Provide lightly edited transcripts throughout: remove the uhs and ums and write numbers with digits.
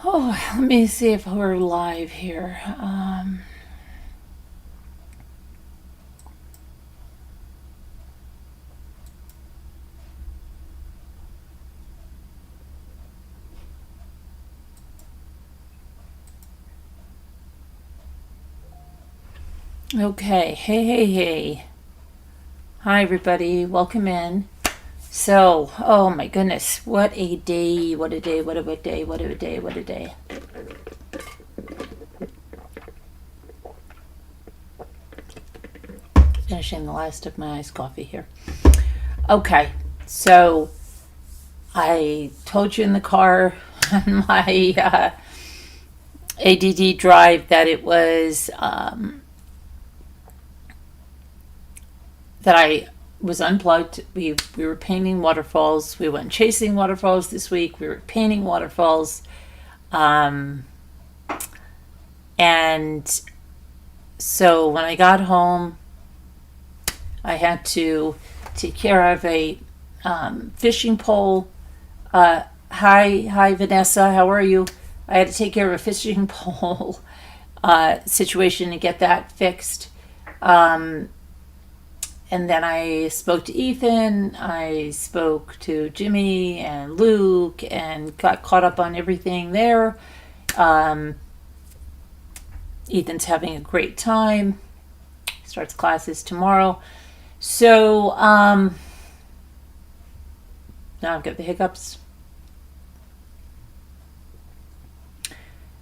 Oh, let me see if we're live here. Okay, hey. Hi, everybody. Welcome in. So, oh my goodness, what a day, what a day, what a day, what a day, what a day. Finishing the last of my iced coffee here. Okay, so I told you in the car on my ADD drive that it was that I was unplugged. We were painting waterfalls. We went chasing waterfalls this week. We were painting waterfalls. And so when I got home, I had to take care of a fishing pole. Hi, Vanessa. How are you? I had to take care of a fishing pole situation and get that fixed. And then I spoke to Ethan, I spoke to Jimmy and Luke, and got caught up on everything there. Ethan's having a great time. Starts classes tomorrow. So, now I've got the hiccups.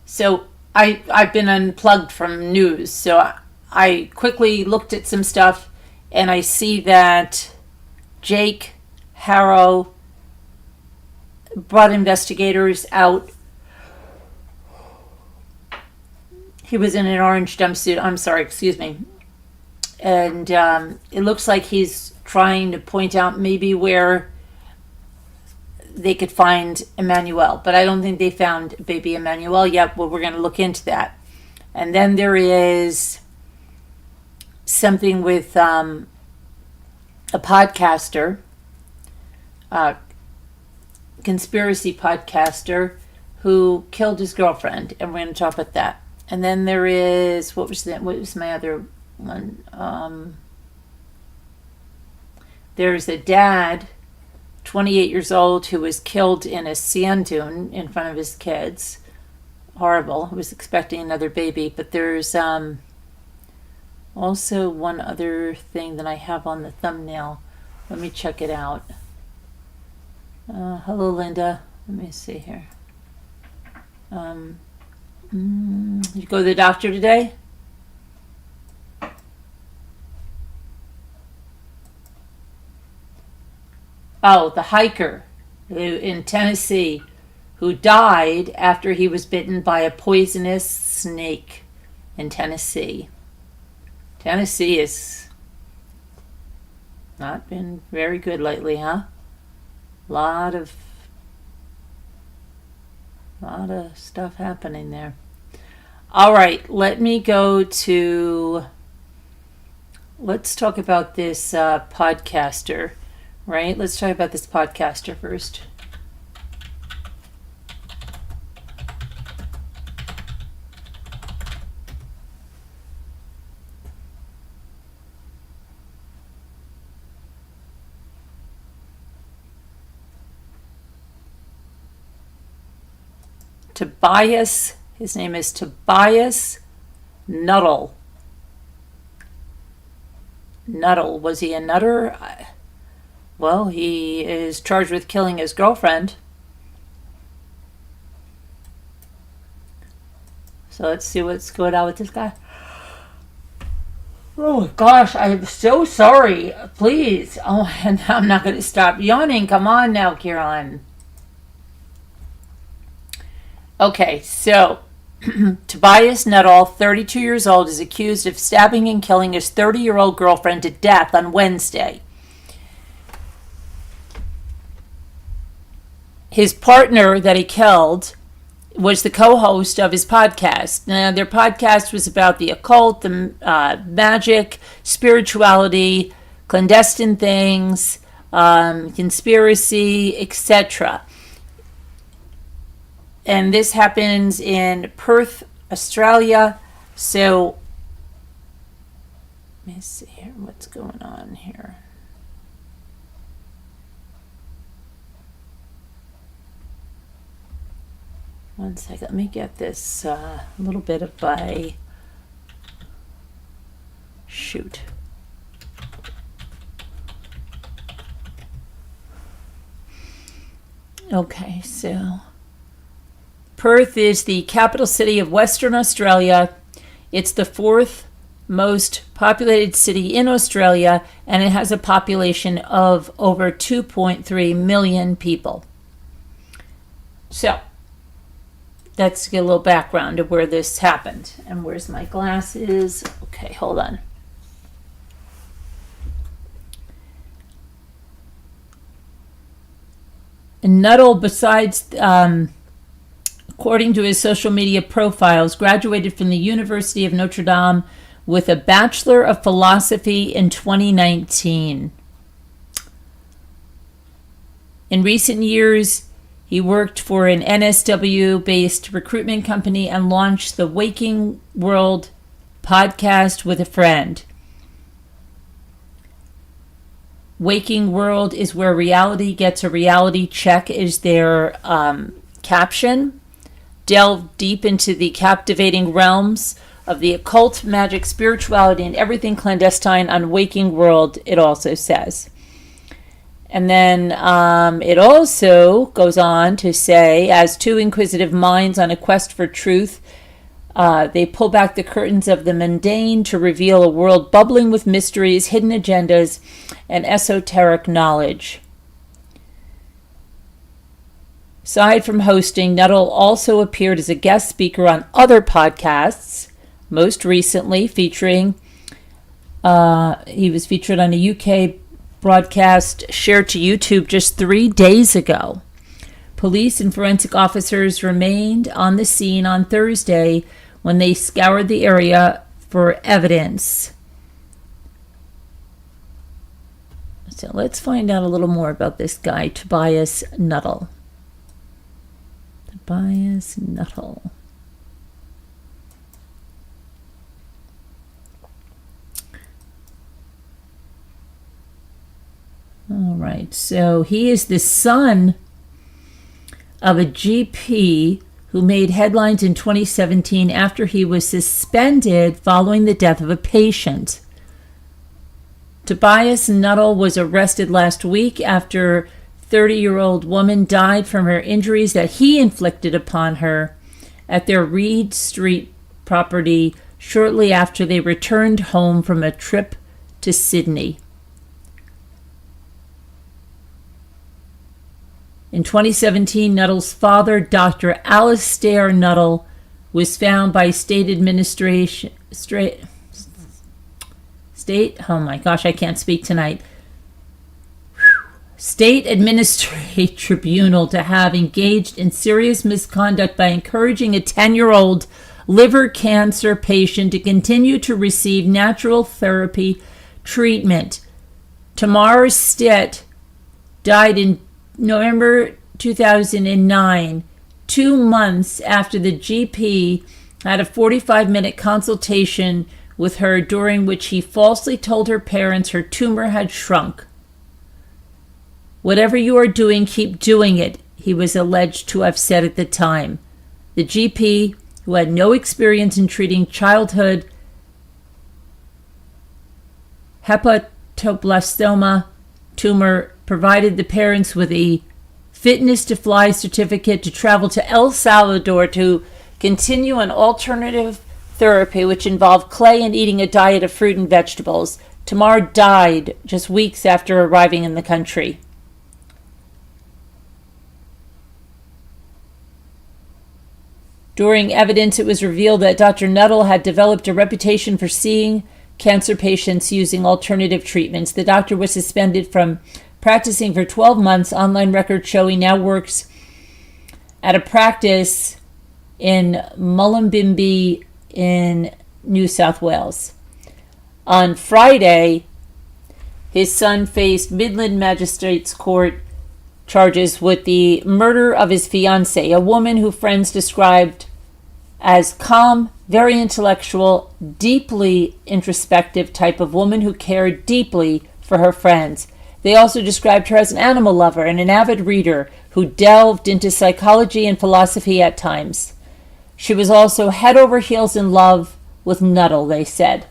So, I've been unplugged from news. So, I quickly looked at some stuff, and I see that Jake Haro brought investigators out. He was in an orange jumpsuit. I'm sorry, excuse me. And it looks like he's trying to point out maybe where they could find Emmanuel. But I don't think they found baby Emmanuel yet. Well, we're going to look into that. And then there is something with a podcaster, conspiracy podcaster, who killed his girlfriend, and we're going to talk about that. And then there is what was my other one? There's a dad, 28 years old, who was killed in a sand dune in front of his kids. Horrible. He was expecting another baby, but there's also one other thing that I have on the thumbnail. Let me check it out. Hello, Linda. Let me see here. Did you go to the doctor today? Oh, the hiker in Tennessee who died after he was bitten by a poisonous snake in Tennessee. Tennessee has not been very good lately, huh? Lot of stuff happening there. All right, let's talk about this podcaster, right? Let's talk about this podcaster first. Tobias, his name is Tobias Nuttall. Nuttall, was he a nutter? Well, he is charged with killing his girlfriend. So let's see what's going on with this guy. Oh gosh, I'm so sorry. Please. Oh, and I'm not going to stop yawning. Come on now, Caroline. Okay, so Tobias Nuttall, 32 years old, is accused of stabbing and killing his 30-year-old girlfriend to death on Wednesday. His partner that he killed was the co-host of his podcast. Now, their podcast was about the occult, the magic, spirituality, clandestine things, conspiracy, etc. and this happens in Perth, Australia. So let me see here what's going on here. One second, let me get this a little bit of by shoot. Okay, so Perth is the capital city of Western Australia. It's the fourth most populated city in Australia, and it has a population of over 2.3 million people. So let's get a little background of where this happened. And where's my glasses? Okay, hold on. Nuttall, besides, according to his social media profiles, graduated from the University of Notre Dame with a Bachelor of Philosophy in 2019. In recent years, he worked for an NSW-based recruitment company and launched the Waking World podcast with a friend. Waking World is where reality gets a reality check is their caption. Delve deep into the captivating realms of the occult, magic, spirituality, and everything clandestine on Waking World, it also says. And then it also goes on to say, as two inquisitive minds on a quest for truth, they pull back the curtains of the mundane to reveal a world bubbling with mysteries, hidden agendas, and esoteric knowledge. Aside from hosting, Nuttall also appeared as a guest speaker on other podcasts, most recently featuring, he was featured on a UK broadcast shared to YouTube just 3 days ago. Police and forensic officers remained on the scene on Thursday when they scoured the area for evidence. So let's find out a little more about this guy, Tobias Nuttall. Tobias Nuttall. All right, so he is the son of a GP who made headlines in 2017 after he was suspended following the death of a patient. Tobias Nuttall was arrested last week after a 30-year-old woman died from her injuries that he inflicted upon her at their Reed Street property shortly after they returned home from a trip to Sydney. In 2017, Nuttall's father, Dr. Alistair Nuttall, was found by state administration, oh my gosh, I can't speak tonight. State Administrative Tribunal to have engaged in serious misconduct by encouraging a 10-year-old liver cancer patient to continue to receive natural therapy treatment. Tamar Stitt died in November 2009, 2 months after the GP had a 45-minute consultation with her during which he falsely told her parents her tumor had shrunk. "Whatever you are doing, keep doing it," he was alleged to have said at the time. The GP, who had no experience in treating childhood hepatoblastoma tumor, provided the parents with a fitness to fly certificate to travel to El Salvador to continue an alternative therapy which involved clay and eating a diet of fruit and vegetables. Tamar died just weeks after arriving in the country. During evidence, it was revealed that Dr. Nuttall had developed a reputation for seeing cancer patients using alternative treatments. The doctor was suspended from practicing for 12 months. Online records show he now works at a practice in Mullumbimby in New South Wales. On Friday, his son faced Midland Magistrates Court charges with the murder of his fiancée, a woman who friends described as calm, very intellectual, deeply introspective type of woman who cared deeply for her friends. They also described her as an animal lover and an avid reader who delved into psychology and philosophy at times. She was also head over heels in love with Nuttall, they said.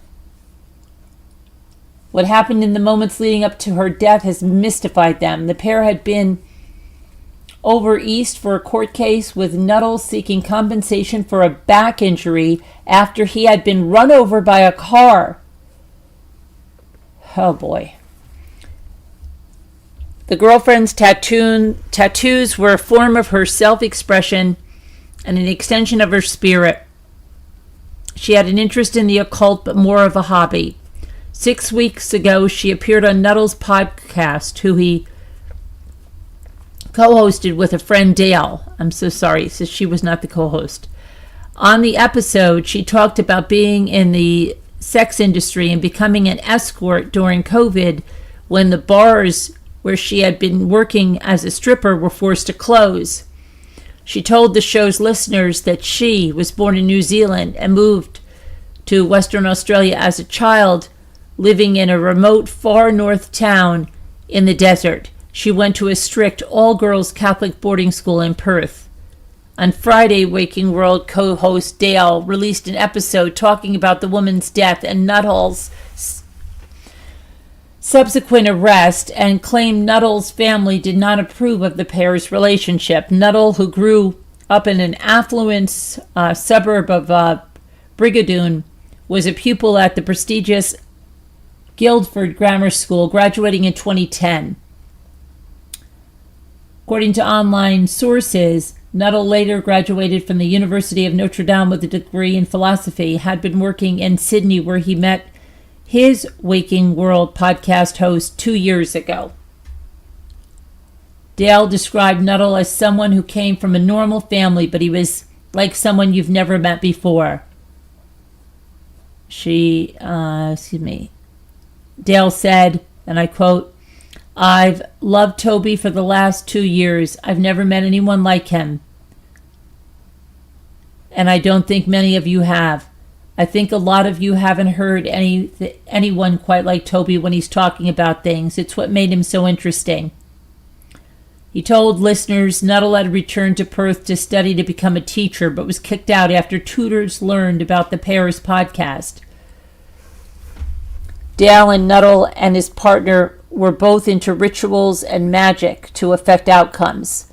What happened in the moments leading up to her death has mystified them. The pair had been over east for a court case, with Nuttall seeking compensation for a back injury after he had been run over by a car. Oh boy. The girlfriend's tattoos were a form of her self-expression and an extension of her spirit. She had an interest in the occult, but more of a hobby. 6 weeks ago, she appeared on Nuttall's podcast, who he co-hosted with a friend, Dale. I'm so sorry, so she was not the co-host. On the episode, she talked about being in the sex industry and becoming an escort during COVID, when the bars where she had been working as a stripper were forced to close. She told the show's listeners that she was born in New Zealand and moved to Western Australia as a child, living in a remote, far north town in the desert. She went to a strict all-girls Catholic boarding school in Perth. On Friday, Waking World co-host Dale released an episode talking about the woman's death and Nuttall's subsequent arrest, and claimed Nuttall's family did not approve of the pair's relationship. Nuttall, who grew up in an affluent suburb of Brigadoon, was a pupil at the prestigious Guildford Grammar School, graduating in 2010. According to online sources, Nuttall later graduated from the University of Notre Dame with a degree in philosophy, had been working in Sydney where he met his Waking World podcast host 2 years ago. Dale described Nuttall as someone who came from a normal family, but he was like someone you've never met before. Dale said, and I quote, "I've loved Toby for the last 2 years. I've never met anyone like him. And I don't think many of you have. I think a lot of you haven't heard anyone quite like Toby when he's talking about things. It's what made him so interesting." He told listeners Nuttall had returned to Perth to study to become a teacher, but was kicked out after tutors learned about the pair's podcast. Dale and Nuttall and his partner were both into rituals and magic to affect outcomes.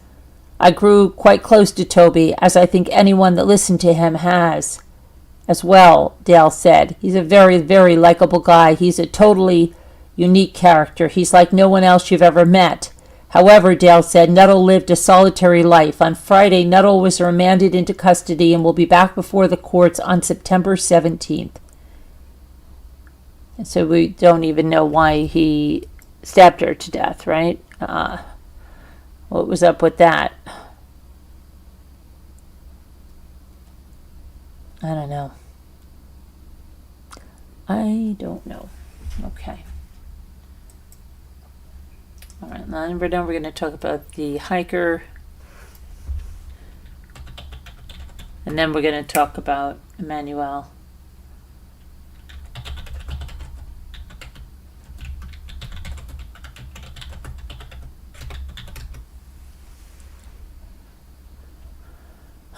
"I grew quite close to Toby, as I think anyone that listened to him has as well," Dale said. "He's a very, very likable guy. He's a totally unique character. He's like no one else you've ever met." However, Dale said, Nuttall lived a solitary life. On Friday, Nuttall was remanded into custody and will be back before the courts on September 17th. And so we don't even know why he stabbed her to death, right? What was up with that? I don't know. Okay. All right, now we're going to talk about the hiker. And then we're going to talk about Emmanuel.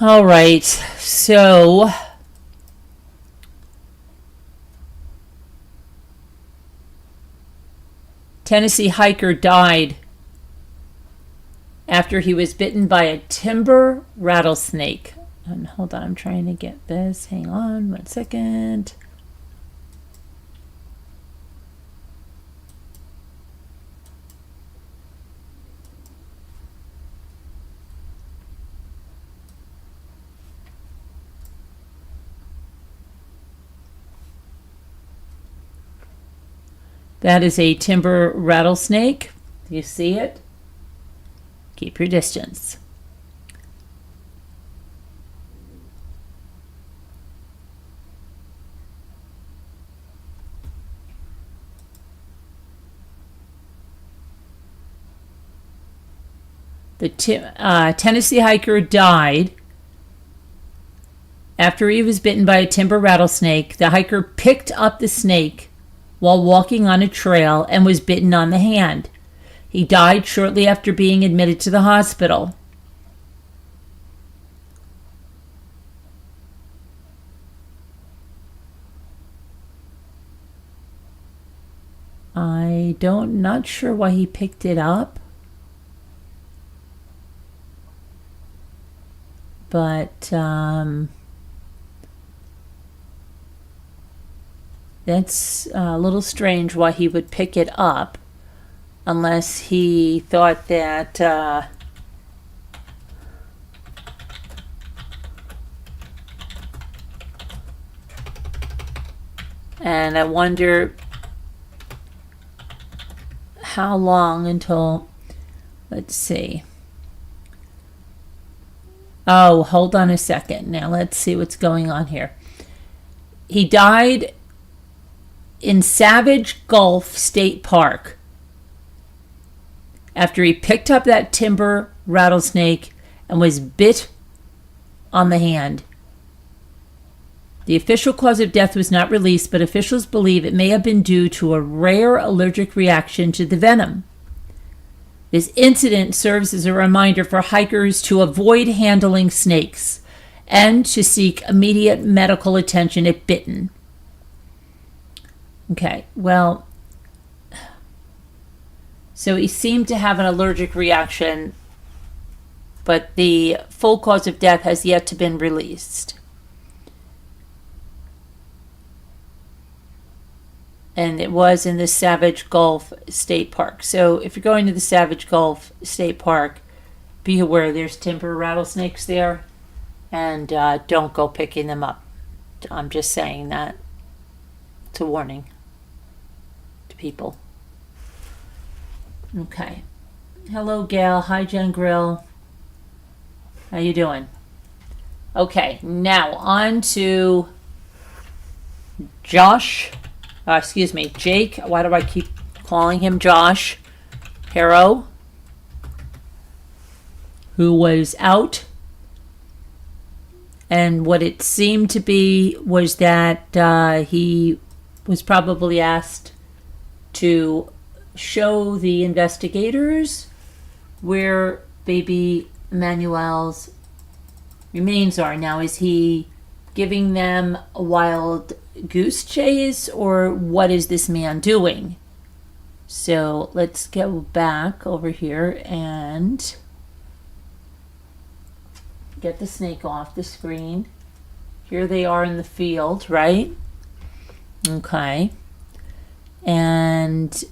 All right, so Tennessee hiker died after he was bitten by a timber rattlesnake. And hold on, I'm trying to get this. Hang on 1 second. That is a timber rattlesnake. Do you see it? Keep your distance. The Tennessee hiker died after he was bitten by a timber rattlesnake. The hiker picked up the snake while walking on a trail and was bitten on the hand. He died shortly after being admitted to the hospital. Not sure why he picked it up. But that's a little strange why he would pick it up, unless he thought that and I wonder how long until, let's see. Oh, hold on a second. Now let's see what's going on here. He died in Savage Gulf State Park after he picked up that timber rattlesnake and was bit on the hand. The official cause of death was not released, but officials believe it may have been due to a rare allergic reaction to the venom. This incident serves as a reminder for hikers to avoid handling snakes and to seek immediate medical attention if bitten. Okay, well, so he seemed to have an allergic reaction, but the full cause of death has yet to be released. And it was in the Savage Gulf State Park. So if you're going to the Savage Gulf State Park, be aware there's timber rattlesnakes there, and don't go picking them up. I'm just saying that. It's a warning to people. Okay. Hello, Gail. Hi, Jen Grill. How you doing? Okay, now on to Jake. Why do I keep calling him Josh Haro, who was out. And what it seemed to be was that he was probably asked to show the investigators where baby Emmanuel's remains are. Now, is he giving them a wild goose chase, or what is this man doing? So let's go back over here and get the snake off the screen. Here they are in the field, right? Okay. And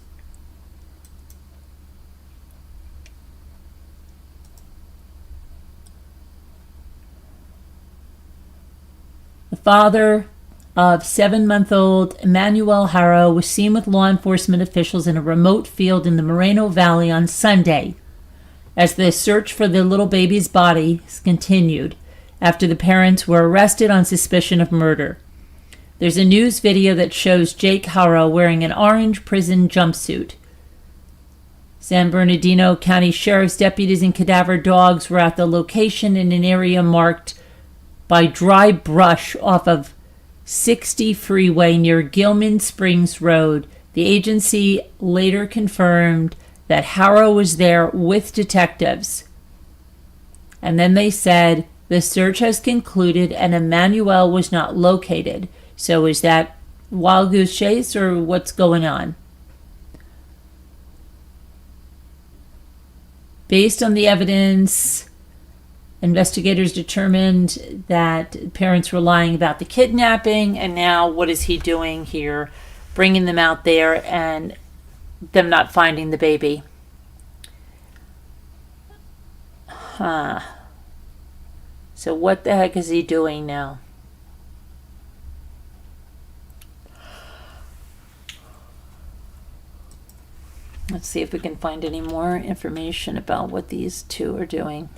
the father of 7-month-old Emmanuel Haro was seen with law enforcement officials in a remote field in the Moreno Valley on Sunday as the search for the little baby's body continued after the parents were arrested on suspicion of murder. There's a news video that shows Jake Haro wearing an orange prison jumpsuit. San Bernardino County Sheriff's deputies and cadaver dogs were at the location in an area marked by dry brush off of 60 freeway near Gilman Springs Road. The agency later confirmed that Haro was there with detectives. And then they said the search has concluded and Emmanuel was not located. So is that wild goose chase or what's going on? Based on the evidence, investigators determined that parents were lying about the kidnapping, and now what is he doing here? Bringing them out there and them not finding the baby. So what the heck is he doing now? Let's see if we can find any more information about what these two are doing.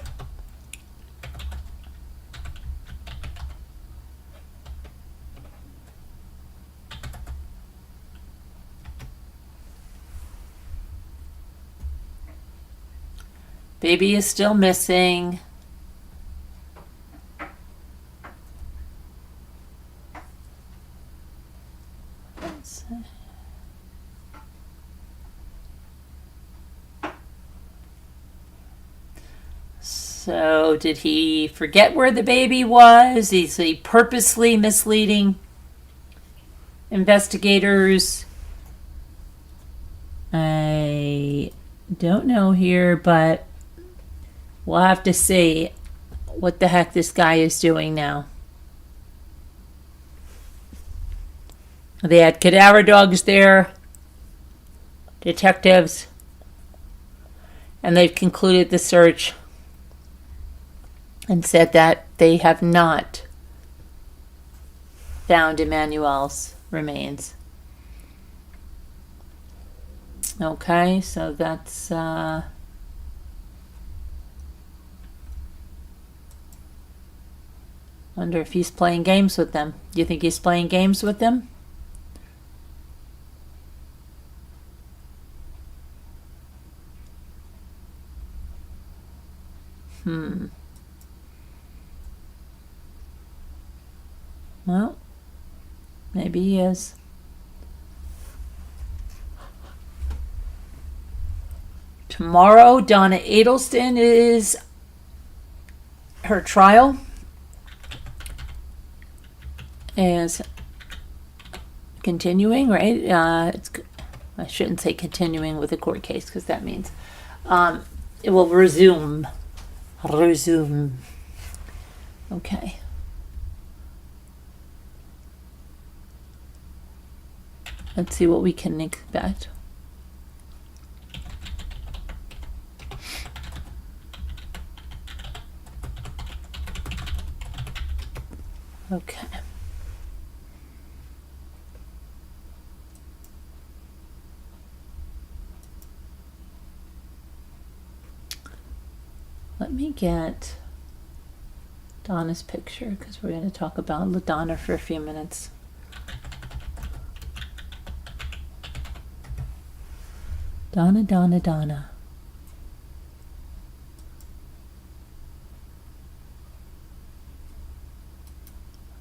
Baby is still missing. So, did he forget where the baby was? Is he purposely misleading investigators? I don't know here, but we'll have to see what the heck this guy is doing now. They had cadaver dogs there, detectives, and they've concluded the search and said that they have not found Emmanuel's remains. Okay, so that's wonder if he's playing games with them. Do you think he's playing games with them? Well, maybe he is. Tomorrow, Donna Adelston is her trial is continuing, right? I shouldn't say continuing with a court case because that means it will resume. Okay. Let's see what we can expect. Okay. Let me get Donna's picture because we're going to talk about Donna for a few minutes. Donna.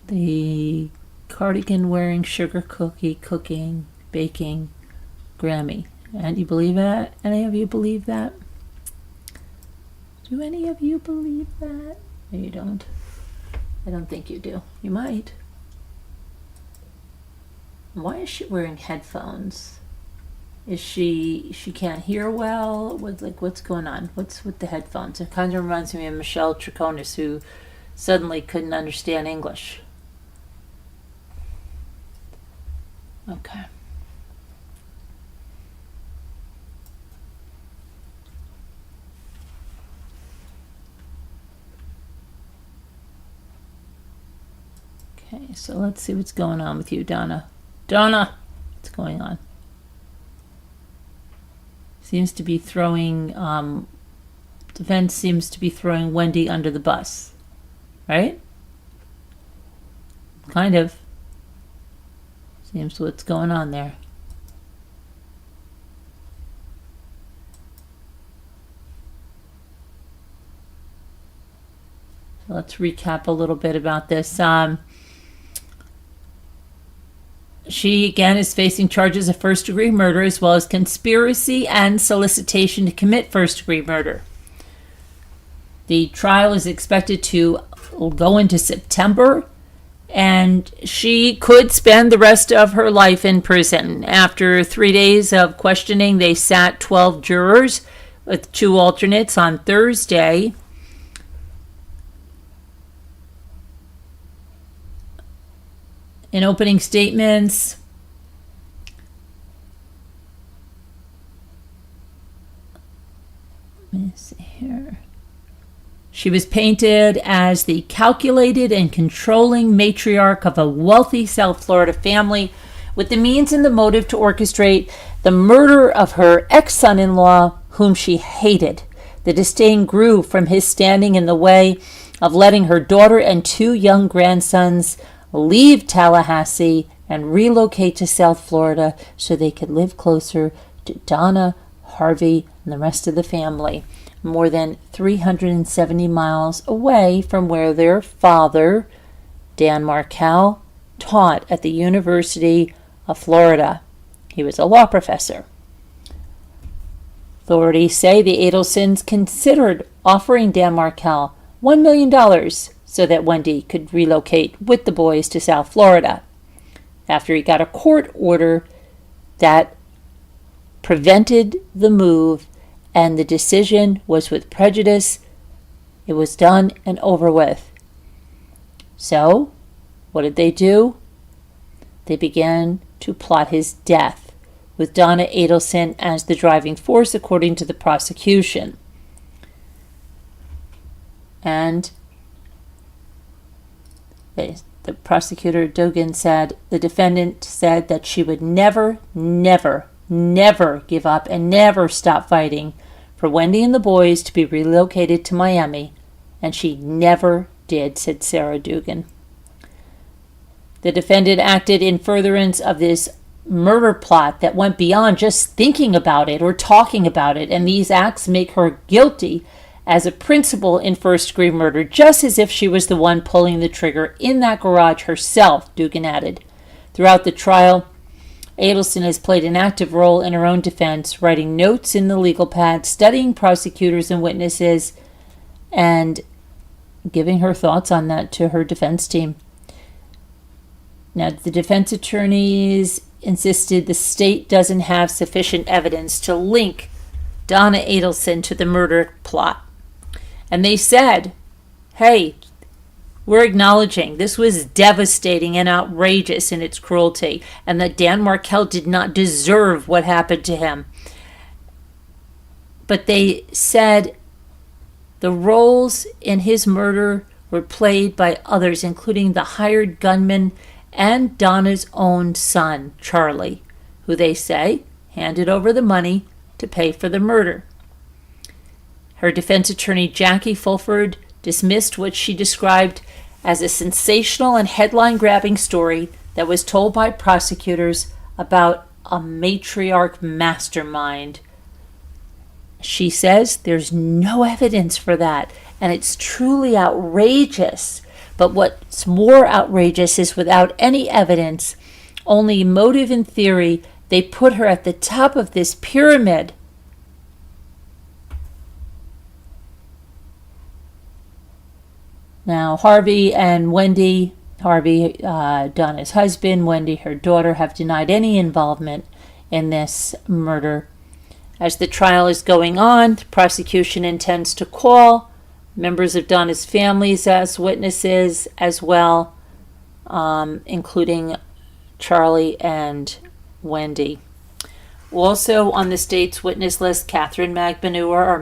The cardigan wearing, sugar cookie cooking, baking, Grammy. And you believe that? Any of you believe that? Do any of you believe that? No, you don't. I don't think you do. You might. Why is she wearing headphones? Is she can't hear well? What's going on? What's with the headphones? It kind of reminds me of Michelle Triconis, who suddenly couldn't understand English. Okay. Okay, so let's see what's going on with you, Donna. Donna, what's going on? Seems to be throwing, defense seems to be throwing Wendy under the bus, right? Kind of. Seems what's going on there. So let's recap a little bit about this. She, again, is facing charges of first-degree murder as well as conspiracy and solicitation to commit first-degree murder. The trial is expected to go into September, and she could spend the rest of her life in prison. After 3 days of questioning, they sat 12 jurors with 2 alternates on Thursday. In opening statements, let me see here. She was painted as the calculated and controlling matriarch of a wealthy South Florida family with the means and the motive to orchestrate the murder of her ex-son-in-law, whom she hated. The disdain grew from his standing in the way of letting her daughter and 2 young grandsons leave Tallahassee and relocate to South Florida so they could live closer to Donna, Harvey, and the rest of the family. more than 370 miles away from where their father, Dan Markel, taught at the University of Florida. He was a law professor. Authorities say the Adelsons considered offering Dan Markel $1 million so that Wendy could relocate with the boys to South Florida. After he got a court order that prevented the move and the decision was with prejudice, it was done and over with. So, what did they do? They began to plot his death, with Donna Adelson as the driving force, according to the prosecution. And the prosecutor, Dugan, said the defendant said that she would never give up and never stop fighting for Wendy and the boys to be relocated to Miami, and she never did, said Sarah Dugan. The defendant acted in furtherance of this murder plot that went beyond just thinking about it or talking about it, and these acts make her guilty as a principal in first-degree murder, just as if she was the one pulling the trigger in that garage herself, Dugan added. Throughout the trial, Adelson has played an active role in her own defense, writing notes in the legal pad, studying prosecutors and witnesses, and giving her thoughts on that to her defense team. Now, the defense attorneys insisted the state doesn't have sufficient evidence to link Donna Adelson to the murder plot. And they said, hey, we're acknowledging this was devastating and outrageous in its cruelty, and that Dan Markel did not deserve what happened to him. But they said the roles in his murder were played by others, including the hired gunman and Donna's own son, Charlie, who they say handed over the money to pay for the murder. Her defense attorney, Jackie Fulford, dismissed what she described as a sensational and headline-grabbing story that was told by prosecutors about a matriarch mastermind. She says there's no evidence for that, and it's truly outrageous. But what's more outrageous is without any evidence, only motive and theory, they put her at the top of this pyramid. Now, Harvey and Wendy, Harvey, Donna's husband, Wendy, her daughter, have denied any involvement in this murder. As the trial is going on, the prosecution intends to call members of Donna's families as witnesses as well, including Charlie and Wendy. Also on the state's witness list, Catherine Magbanua,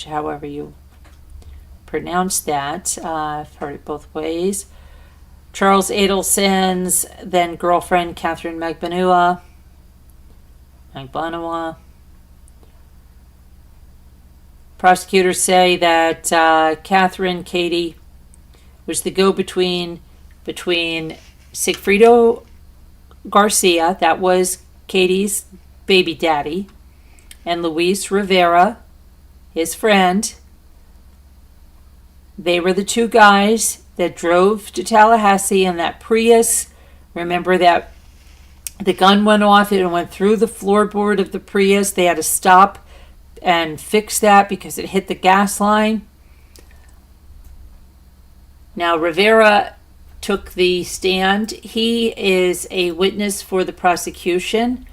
however you pronounce that. I've heard it both ways. Charles Adelson's then girlfriend, Catherine Magbanua. Prosecutors say that Catherine Katie was the go-between between Sigfrido Garcia, that was Katie's baby daddy, and Luis Rivera, his friend. They were the two guys that drove to Tallahassee in that Prius. Remember that the gun went off and it went through the floorboard of the Prius. They had to stop and fix that because it hit the gas line. Now, Rivera took the stand. He is a witness for the prosecution,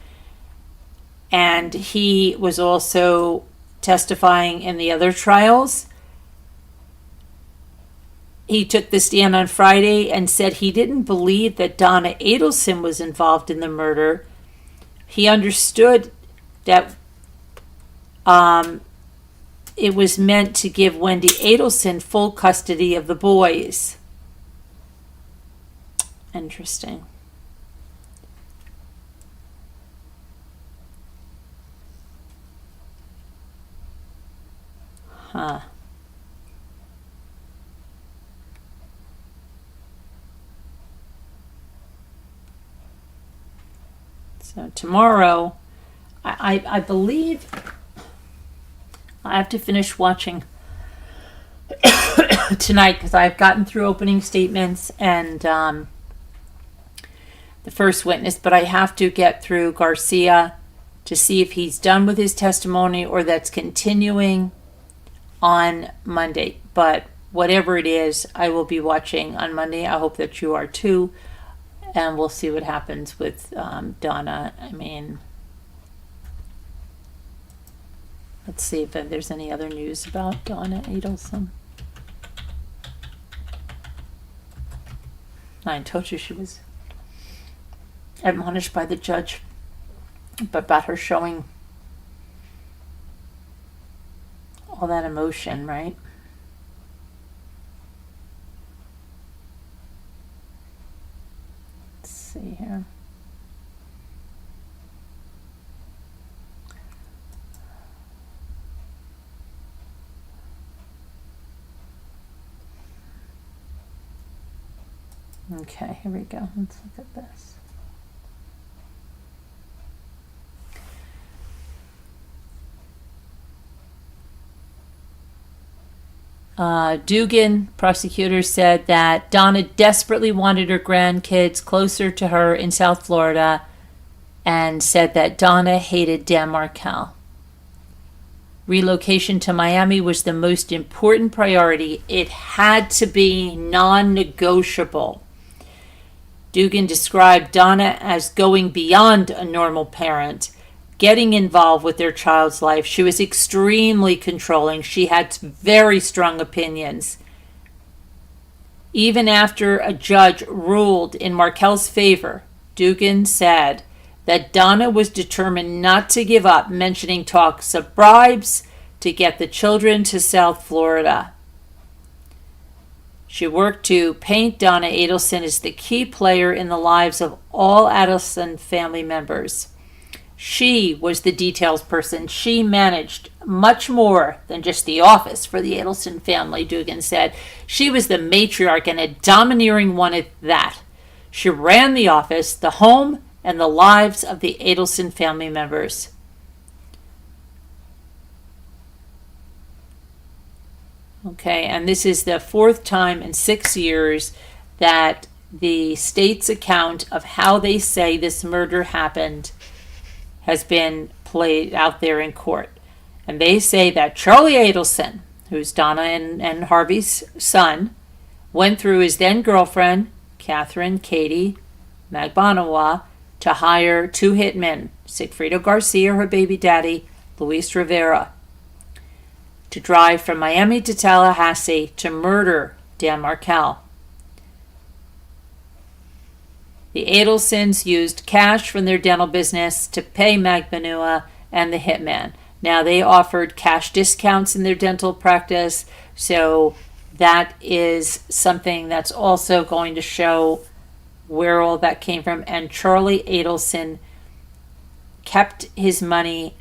and he was also testifying in the other trials. He took the stand on Friday and said he didn't believe that Donna Adelson was involved in the murder. He understood that it was meant to give Wendy Adelson full custody of the boys. Interesting. Huh. So tomorrow, I believe I have to finish watching tonight because I've gotten through opening statements and the first witness, but I have to get through Garcia to see if he's done with his testimony or that's continuing on Monday. But whatever it is, I will be watching on Monday. I hope that you are too. And we'll see what happens with Donna. I mean, let's see if there's any other news about Donna Adelson. I told you she was admonished by the judge, but about her showing all that emotion, right? Let's see here. Okay, here we go. Let's look at this. Dugan, prosecutors said that Donna desperately wanted her grandkids closer to her in South Florida and said that Donna hated Dan Markel. Relocation to Miami was the most important priority. It had to be non-negotiable. Dugan described Donna as going beyond a normal parent, getting involved with their child's life. She was extremely controlling. She had very strong opinions. Even after a judge ruled in Markel's favor, Dugan said that Donna was determined not to give up, mentioning talks of bribes to get the children to South Florida. She worked to paint Donna Adelson as the key player in the lives of all Adelson family members. She was the details person. She managed much more than just the office for the Adelson family, Dugan said. She was the matriarch and a domineering one at that. She ran the office, the home, and the lives of the Adelson family members. Okay, and this is the fourth time in 6 years that the state's account of how they say this murder happened has been played out there in court. And they say that Charlie Adelson, who's Donna and Harvey's son, went through his then-girlfriend, Catherine Katie Magbanua, to hire two hitmen, Sigfrido Garcia, her baby daddy, Luis Rivera, to drive from Miami to Tallahassee to murder Dan Markel. The Adelsons used cash from their dental business to pay Magbanua and the hitman. Now, they offered cash discounts in their dental practice, so that is something that's also going to show where all that came from. And Charlie Adelson kept his money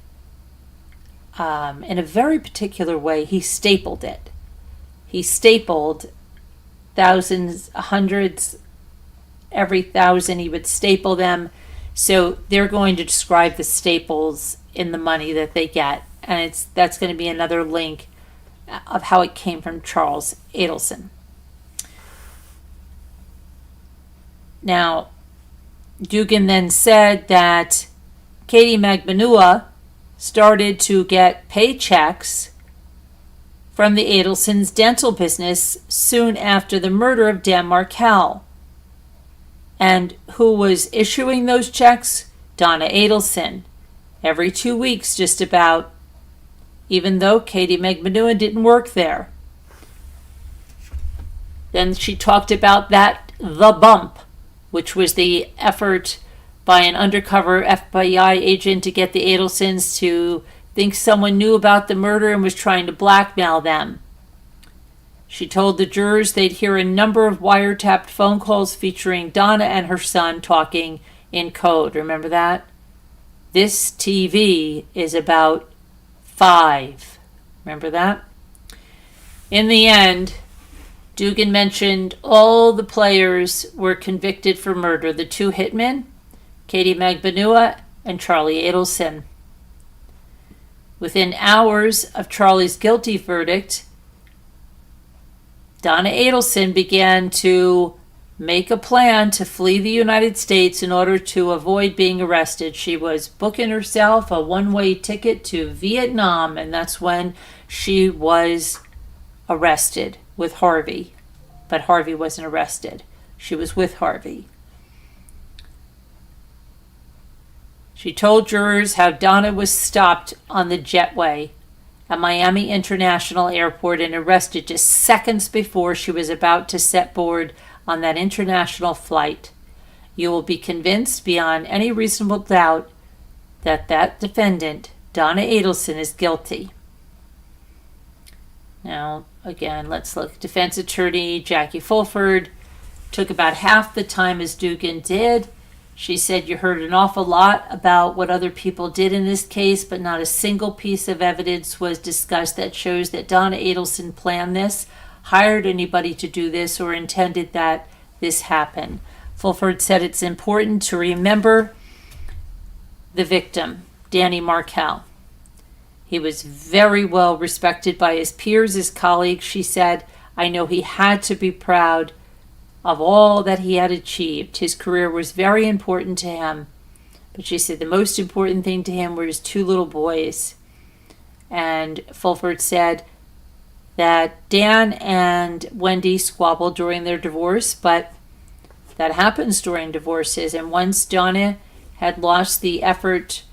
in a very particular way. He stapled it. He stapled thousands, hundreds, every thousand he would staple them. So they're going to describe the staples in the money that they get, and that's going to be another link of how it came from Charles Adelson. Now, Dugan then said that Katie Magbanua started to get paychecks from the Adelsons' dental business soon after the murder of Dan Markel. And who was issuing those checks? Donna Adelson. Every 2 weeks, just about, even though Katie Magbanua didn't work there. Then she talked about the bump, which was the effort by an undercover FBI agent to get the Adelsons to think someone knew about the murder and was trying to blackmail them. She told the jurors they'd hear a number of wiretapped phone calls featuring Donna and her son talking in code. Remember that? This TV is about 5. Remember that? In the end, Dugan mentioned all the players were convicted for murder. The two hitmen, Katie Magbanua and Charlie Adelson. Within hours of Charlie's guilty verdict, Donna Adelson began to make a plan to flee the United States in order to avoid being arrested. She was booking herself a one-way ticket to Vietnam, and that's when she was arrested with Harvey. But Harvey wasn't arrested. She was with Harvey. She told jurors how Donna was stopped on the jetway at Miami International Airport and arrested just seconds before she was about to set board on that international flight. You will be convinced beyond any reasonable doubt that that defendant, Donna Adelson, is guilty. Now, again, let's look. Defense attorney Jackie Fulford took about half the time as Dugan did. She said, you heard an awful lot about what other people did in this case, but not a single piece of evidence was discussed that shows that Donna Adelson planned this, hired anybody to do this, or intended that this happen. Fulford said it's important to remember the victim, Danny Markel. He was very well respected by his peers, his colleagues. She said, I know he had to be proud of all that he had achieved. His career was very important to him. But she said the most important thing to him were his two little boys. And Fulford said that Dan and Wendy squabbled during their divorce, but that happens during divorces. And once Donna had lost the effort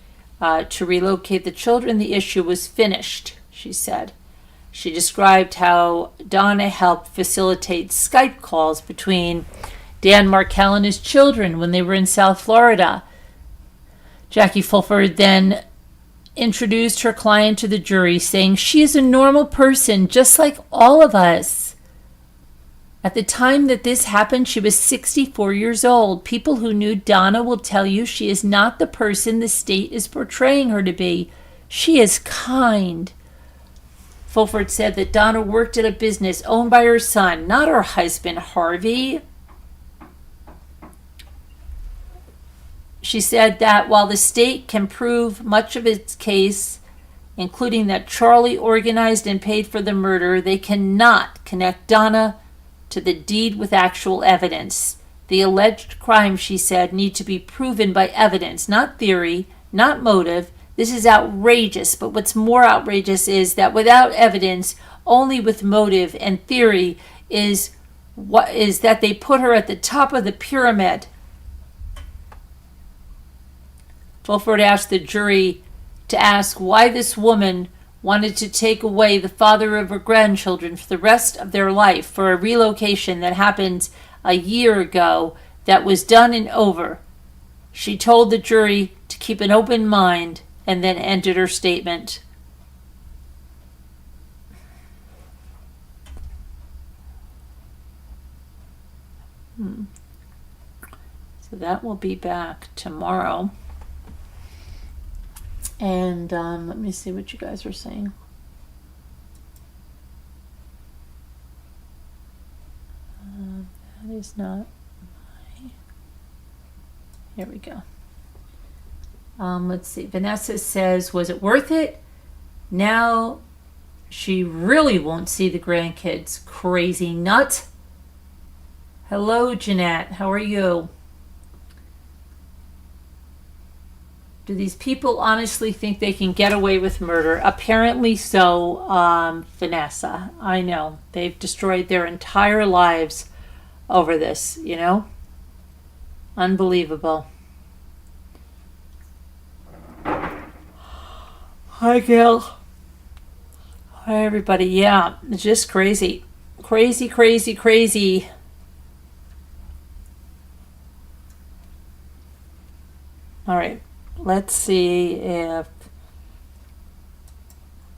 to relocate the children, the issue was finished, she said. She described how Donna helped facilitate Skype calls between Dan Markel and his children when they were in South Florida. Jackie Fulford then introduced her client to the jury, saying she is a normal person just like all of us. At the time that this happened, she was 64 years old. People who knew Donna will tell you she is not the person the state is portraying her to be. She is kind. Fulford said that Donna worked at a business owned by her son, not her husband, Harvey. She said that while the state can prove much of its case, including that Charlie organized and paid for the murder, they cannot connect Donna to the deed with actual evidence. The alleged crimes, she said, need to be proven by evidence, not theory, not motive. This is outrageous, but what's more outrageous is that without evidence, only with motive and theory is that they put her at the top of the pyramid. Fulford asked the jury to ask why this woman wanted to take away the father of her grandchildren for the rest of their life for a relocation that happened a year ago that was done and over. She told the jury to keep an open mind and then ended her statement. So that will be back tomorrow. And let me see what you guys are saying. That is not my... Here we go. Let's see. Vanessa says, was it worth it? Now she really won't see the grandkids. Crazy nut. Hello, Jeanette. How are you? Do these people honestly think they can get away with murder? Apparently so, Vanessa. I know. They've destroyed their entire lives over this, you know? Unbelievable. Hi, Gail. Hi, everybody. Yeah, it's just crazy. Crazy, crazy, crazy. All right. Let's see if...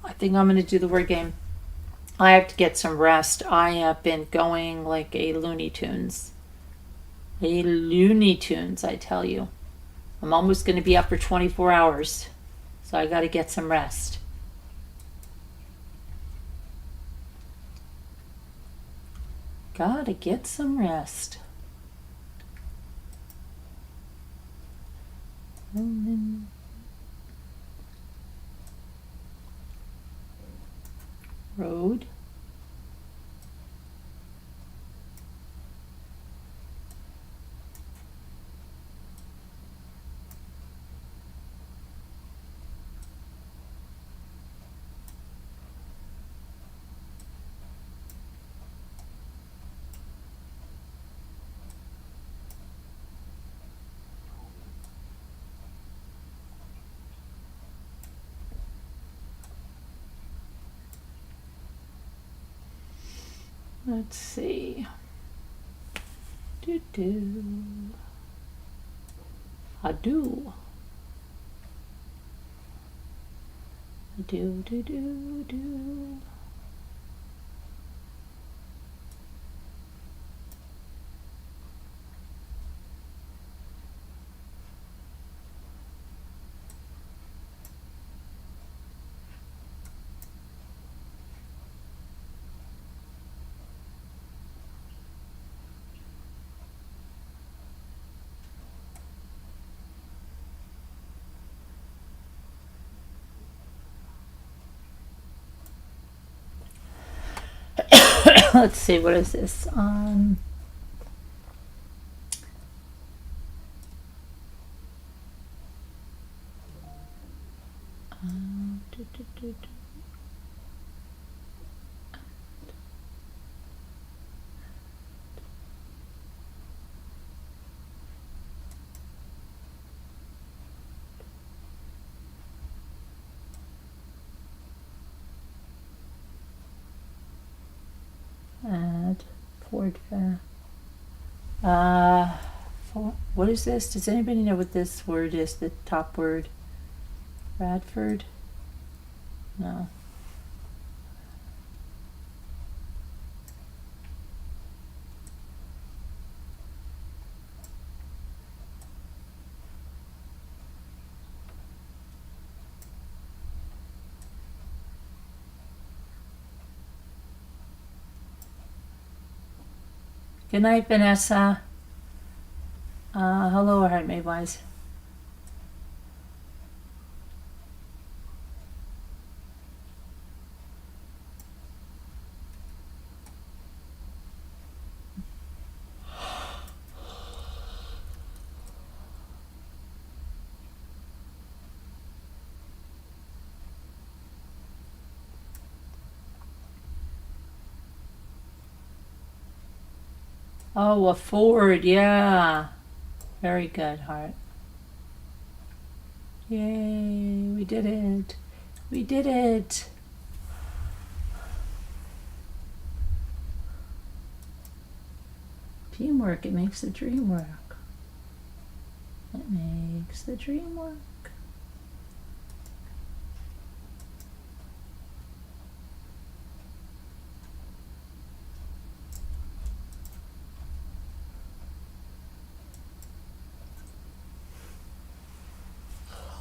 I think I'm going to do the word game. I have to get some rest. I have been going like a Looney Tunes. A Looney Tunes, I tell you. I'm almost going to be up for 24 hours. So I got to get some rest. Gotta get some rest. road. Let's see. Ado. Do. Let's see, what is this? Do. Add Ford. What is this? Does anybody know what this word is? The top word? Radford? No. Good night, Vanessa. Hello, Heart Made Wise. Oh, a Ford, yeah. Very good, Heart. Yay, we did it. We did it. Teamwork, it makes the dream work. It makes the dream work.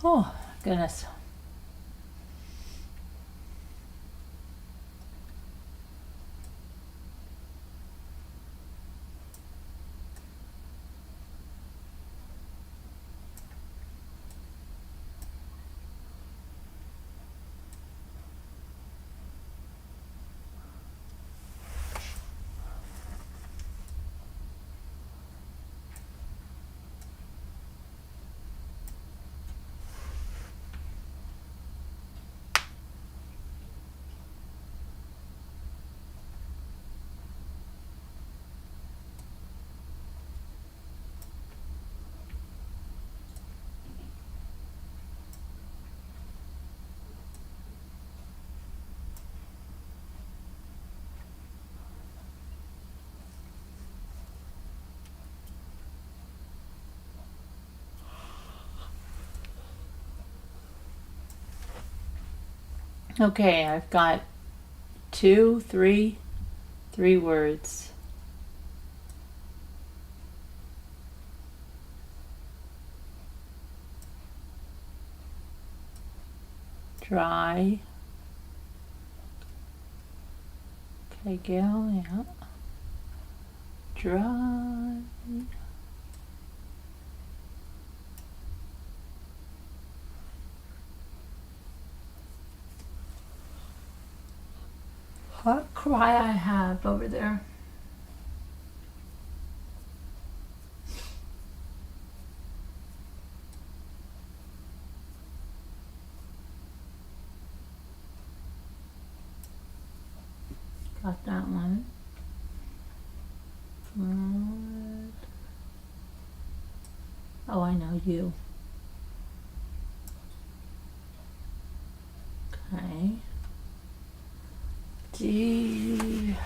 Oh, goodness. Okay, I've got three words. Dry. Okay, Gail, yeah. Dry. What cry I have over there. Got that one. Oh, I know you. Okay. D.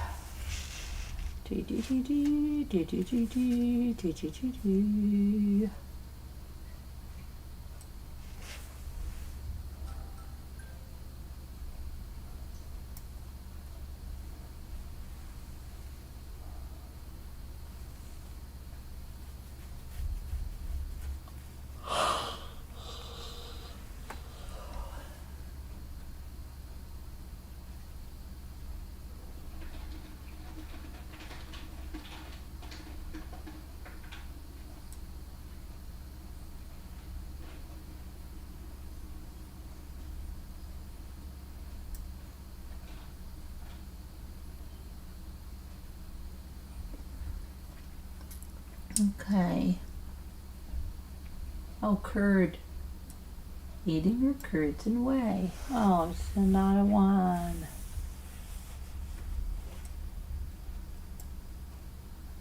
D D D D D D D D D D D D. Okay. Oh, curd. Eating your curds and whey. Oh, it's not a one.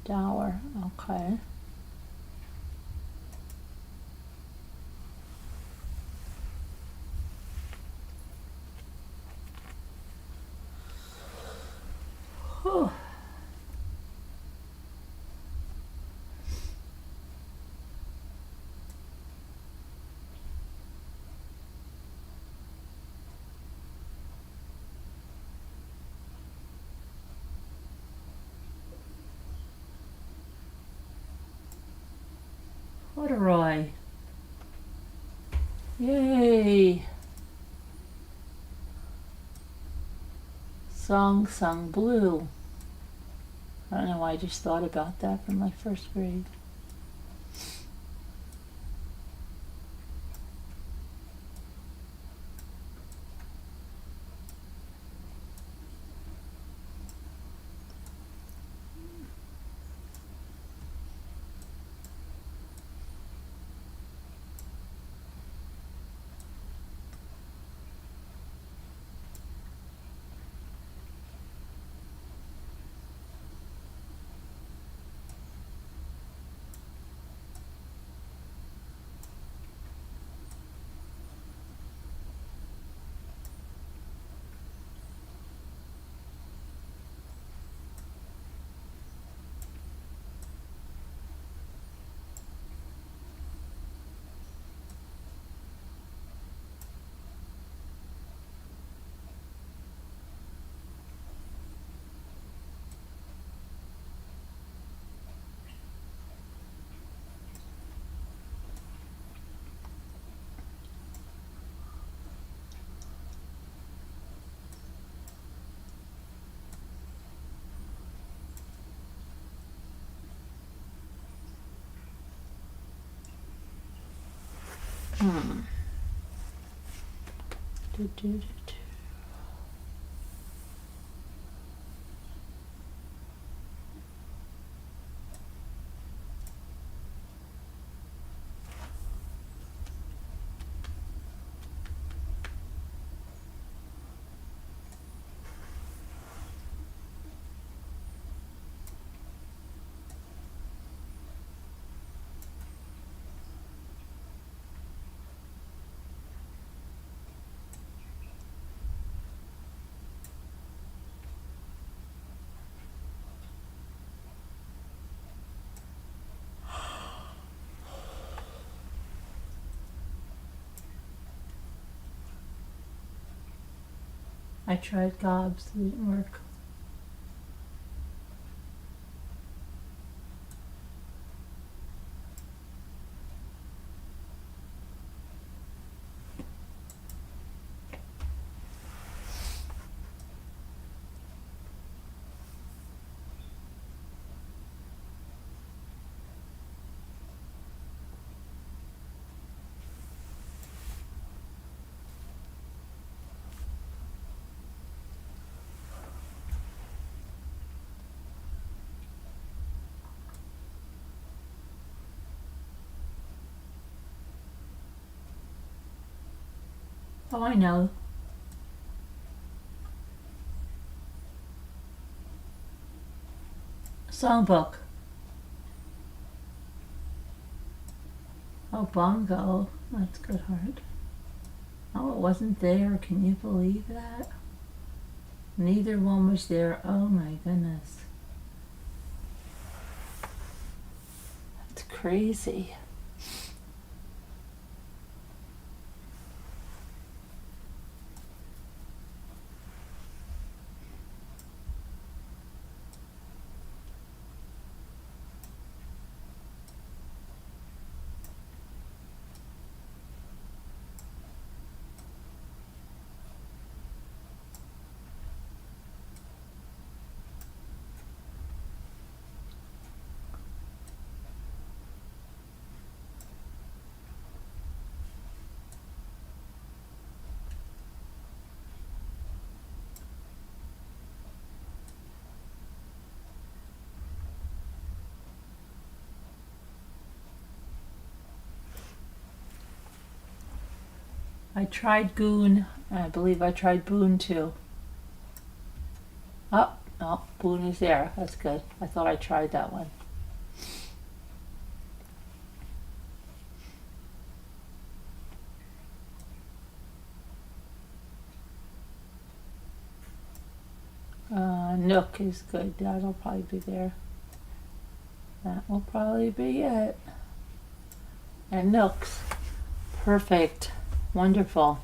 Dower. Okay. Whew. Corduroy. Yay. Song sung blue. I don't know why I just thought about that from my first grade. Do, do, do, do. I tried gobs, it didn't work. Oh, I know. Songbook. Oh, bongo. That's good heart. Oh, it wasn't there. Can you believe that? Neither one was there. Oh my goodness. That's crazy. I tried goon. I believe I tried boon too. Oh, oh, boon is there. That's good. I thought I tried that one. Nook is good. That'll probably be there. That will probably be it. And nooks. Perfect. Wonderful.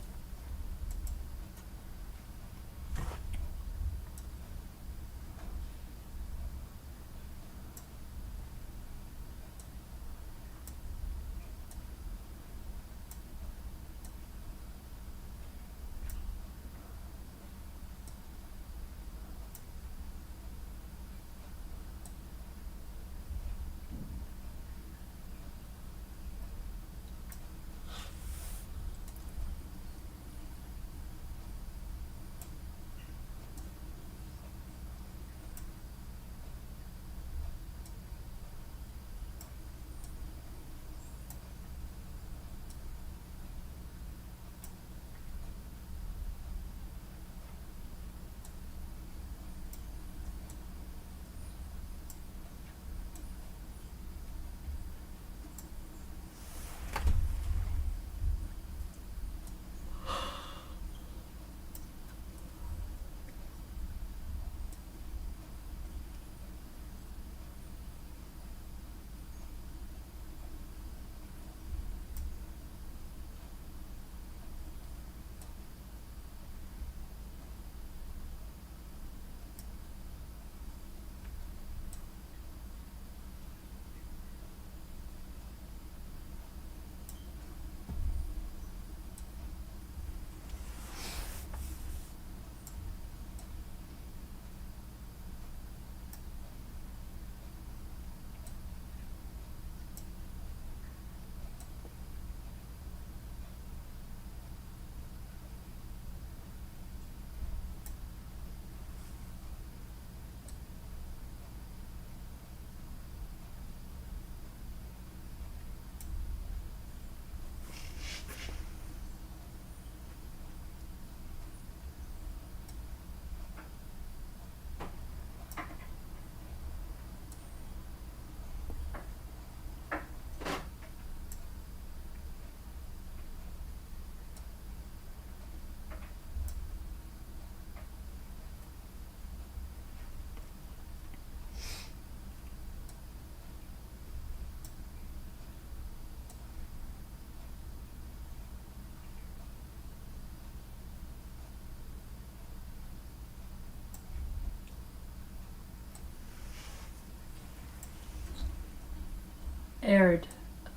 Aired.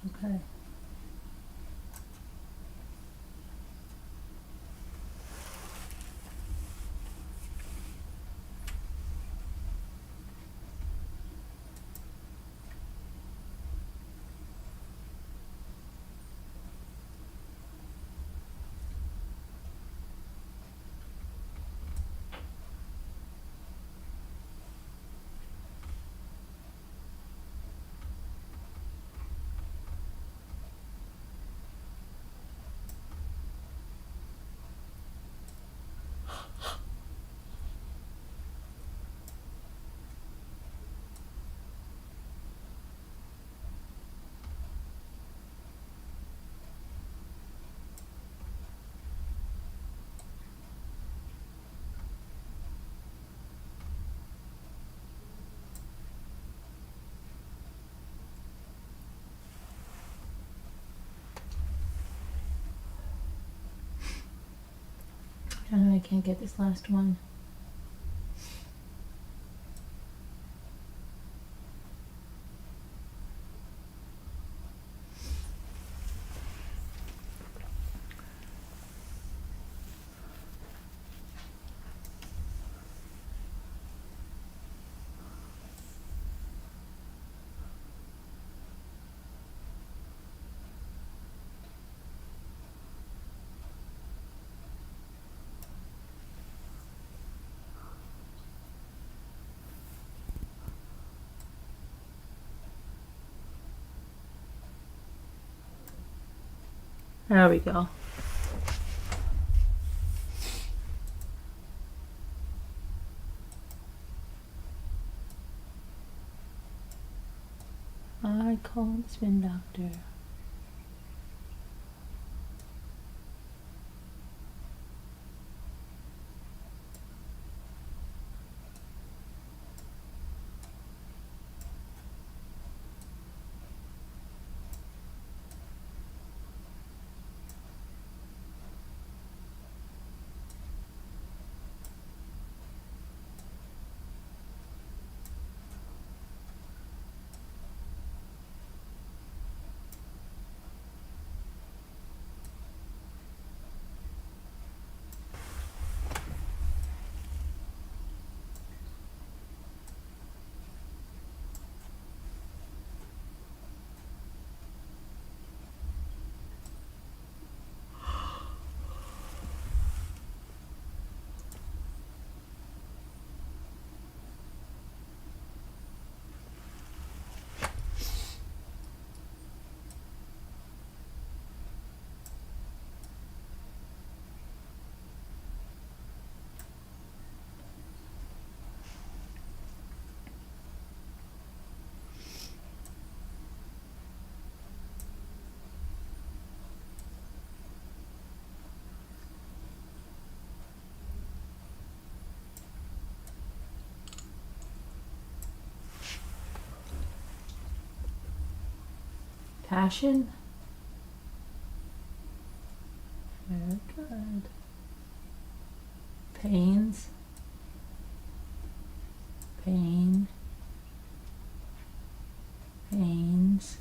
Okay. I can't get this last one. There we go. I called the spin doctor. Passion. Very good. Pains. Pain. Pains.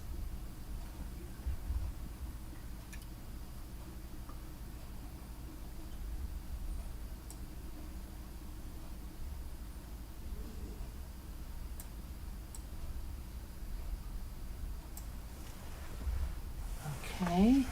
Okay.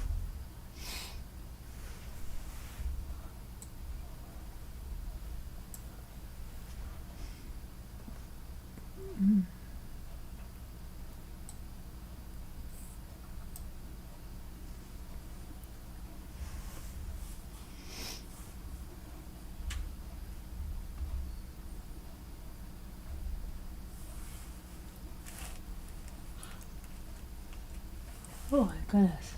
Oh my goodness.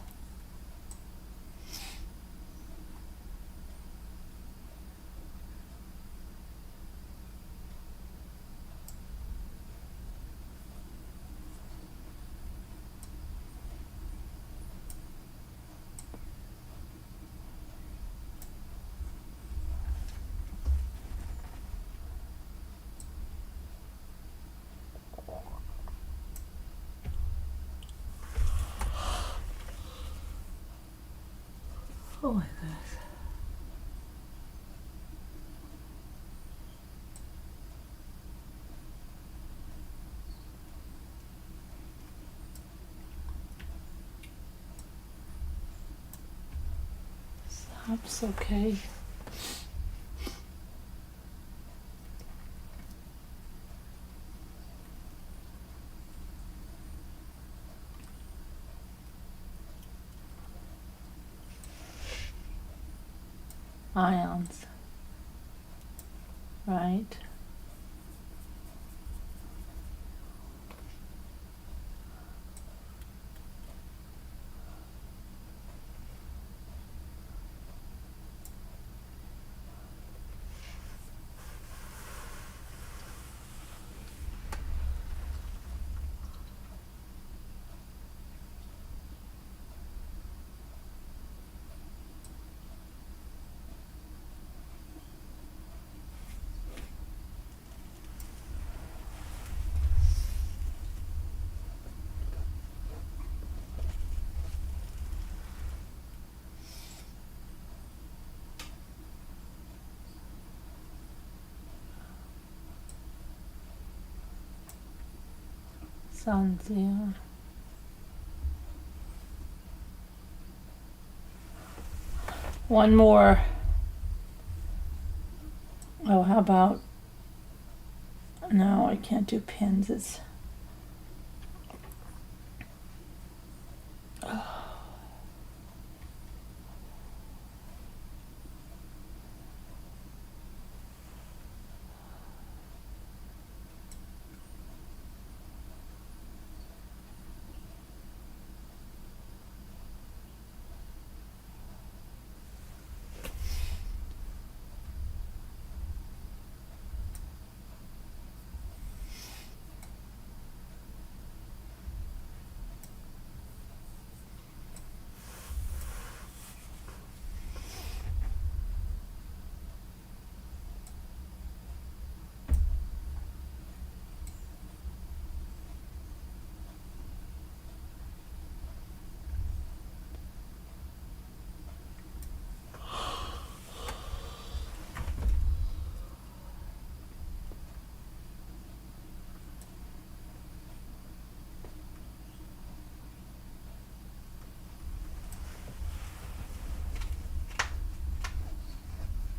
Oh my goodness. Stops, okay. Ions. Right. Sounds, yeah. One more. Oh, how about, no, I can't do pins. It's,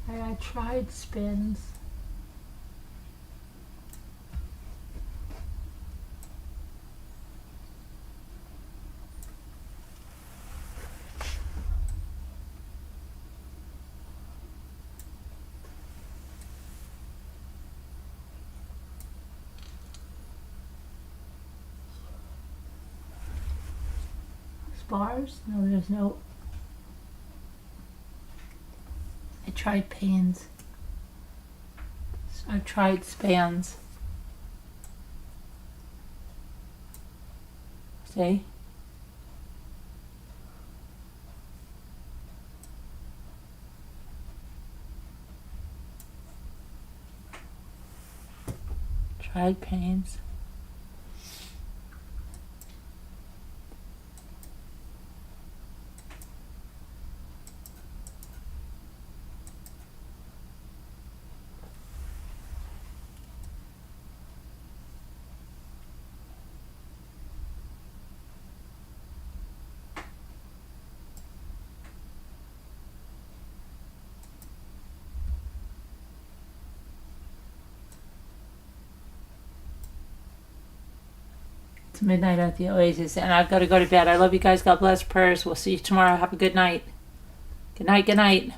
I tried spins. Spars? No, there's no. I tried pans. I've tried spans. See? Tried panes. It's midnight at the Oasis, and I've got to go to bed. I love you guys. God bless. Prayers. We'll see you tomorrow. Have a good night. Good night. Good night.